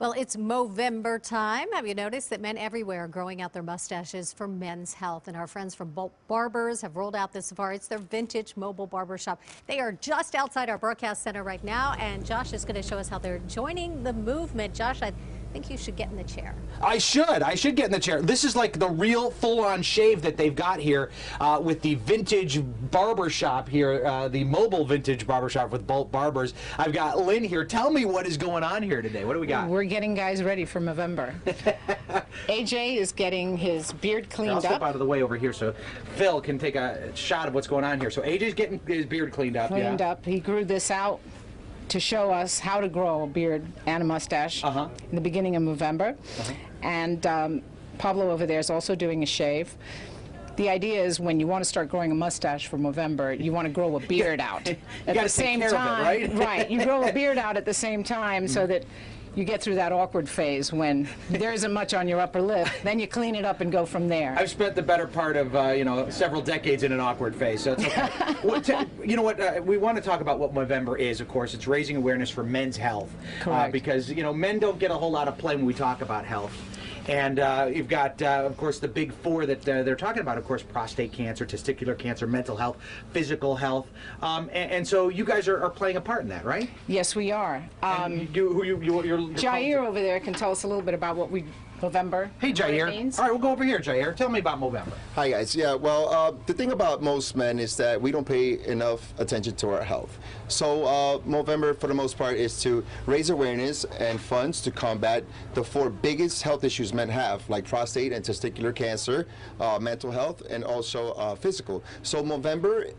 Well, it's Movember time. Have you noticed that men everywhere are growing out their mustaches for men's health? And our friends from Barbers have rolled out this safari. It's their vintage mobile barber shop. They are just outside our broadcast center right now, and Josh is going to show us how they're joining the movement. Josh, I think you should get in the chair. I should get in the chair. This is like the real full-on shave that they've got here with the vintage barber shop here, the mobile vintage barber shop with Barbers. I've got Lynn here. Tell me what is going on here today. What do we got? We're getting guys ready for Movember. AJ is getting his beard cleaned I'll up. step out of the way over here so Phil can take a shot of what's going on here. So AJ's getting his beard cleaned up. He grew this out to show us how to grow a beard and a mustache in the beginning of Movember. And Pablo over there is also doing a shave. The idea is when you want to start growing a mustache for Movember, you want to grow a beard out at the same time. Right, you grow a beard out at the same time so that you get through that awkward phase when there isn't much on your upper lip. Then you clean it up and go from there. I've spent the better part of several decades in an awkward phase, so it's okay. You know what? We want to talk about what Movember is. Of course, it's raising awareness for men's health. Correct. Because men don't get a whole lot of play when we talk about health. And you've got, of course, the big four that they're talking about, of course, prostate cancer, testicular cancer, mental health, physical health. And so you guys are playing a part in that, right? Yes, we are. You're Jair over there can tell us a little bit about what Movember. Hey, Jair. All right, we'll go over here, Jair. Tell me about Movember. Hi, guys. Yeah, well, the thing about most men is that we don't pay enough attention to our health. So Movember, for the most part, is to raise awareness and funds to combat the four biggest health issues men have, like prostate and testicular cancer, mental health, and also physical. So Movember,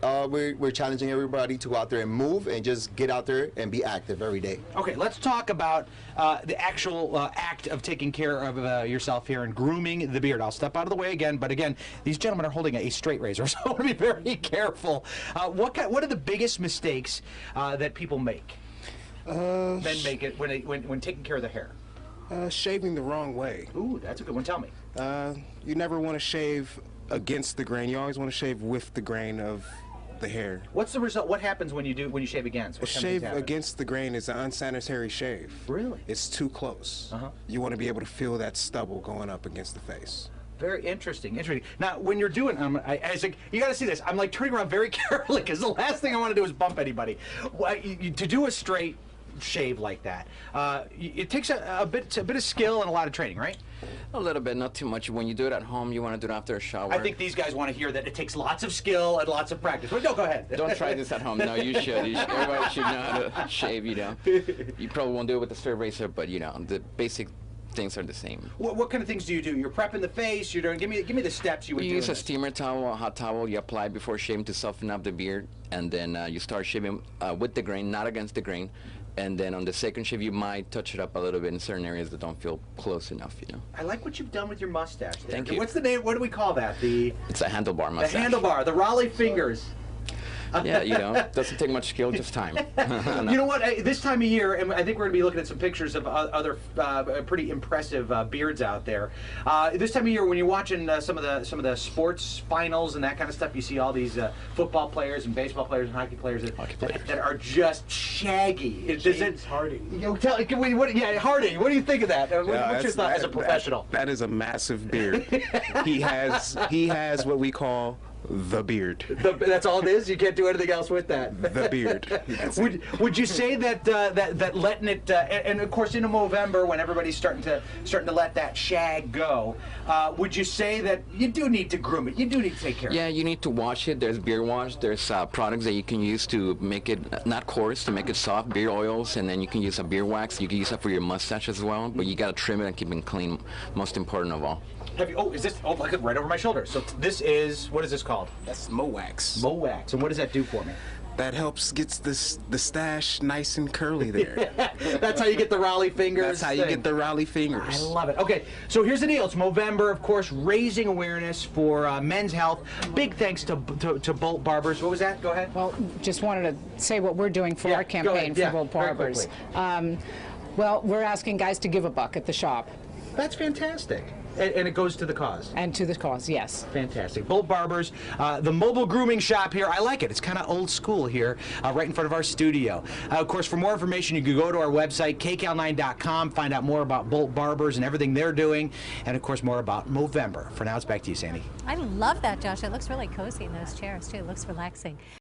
we're challenging everybody to go out there and move and just get out there and be active every day. Okay, let's talk about the actual act of taking care of yourself here and grooming the beard. I'll step out of the way again, but again, these gentlemen are holding a straight razor, so I want to be very careful. What are the biggest mistakes that people make? Men make it when taking care of their hair. Shaving the wrong way. Ooh, that's a good one. Tell me. You never want to shave against the grain. You always want to shave with the grain of the hair. What's the result? What happens when you shave against? A shave against the grain is an unsanitary shave. Really? It's too close. You want to be able to feel that stubble going up against the face. Very interesting. Now, when you're doing, you got to see this. I'm like turning around very carefully because the last thing I want to do is bump anybody. To do a straight shave like that, it takes a bit of skill and a lot of training, right? A little bit, not too much. When you do it at home, you want to do it after a shower. I think these guys want to hear that it takes lots of skill and lots of practice. Well, no, go ahead. Don't try this at home. No, you should. Everybody should know how to shave, You probably won't do it with a straight razor, but, the basic things are the same. What kind of things do you do? You're prepping the face. You're doing. Give me the steps you would do. You use a steamer towel, a hot towel. You apply before shaving to soften up the beard, and then you start shaving with the grain, not against the grain. And then on the second shave, you might touch it up a little bit in certain areas that don't feel close enough, I like what you've done with your mustache there. Thank you. What's the name? What do we call that? It's a handlebar mustache. The handlebar, the Raleigh fingers. Yeah, doesn't take much skill, just time. No. You know what? This time of year, and I think we're going to be looking at some pictures of other pretty impressive beards out there. This time of year, when you're watching some of the sports finals and that kind of stuff, you see all these football players and baseball players and hockey players that are just shaggy. James Hardy. Hardy. What do you think of that? What's your thought as a professional? That is a massive beard. He has what we call the beard. That's all it is? You can't do anything else with that? The beard. Would you say that letting it, and of course in Movember when everybody's starting to let that shag go, would you say that you do need to groom it? You do need to take care of it? Yeah, you need to wash it. There's beard wash. There's products that you can use to make it not coarse, to make it soft, beard oils, and then you can use a beard wax. You can use that for your mustache as well, but you got to trim it and keep it clean, most important of all. Is this, look, right over my shoulder. So this is, what is this called? That's Mo Wax. Mo Wax. And what does that do for me? That gets the stash nice and curly there. That's how you get the Raleigh fingers. That's how you get the Raleigh fingers. I love it. Okay, so here's the deal. It's Movember, of course, raising awareness for men's health. Big thanks to Bolt Barbers. What was that? Go ahead. Well, just wanted to say what we're doing for our campaign for Bolt Barbers. Well, we're asking guys to give $1 at the shop. That's fantastic. And it goes to the cause. And to the cause, yes. Fantastic. Bolt Barbers, the mobile grooming shop here. I like it. It's kind of old school here, right in front of our studio. Of course, for more information, you can go to our website, kcal9.com, find out more about Bolt Barbers and everything they're doing, and of course, more about Movember. For now, it's back to you, Sandy. I love that, Josh. It looks really cozy in those chairs, too. It looks relaxing.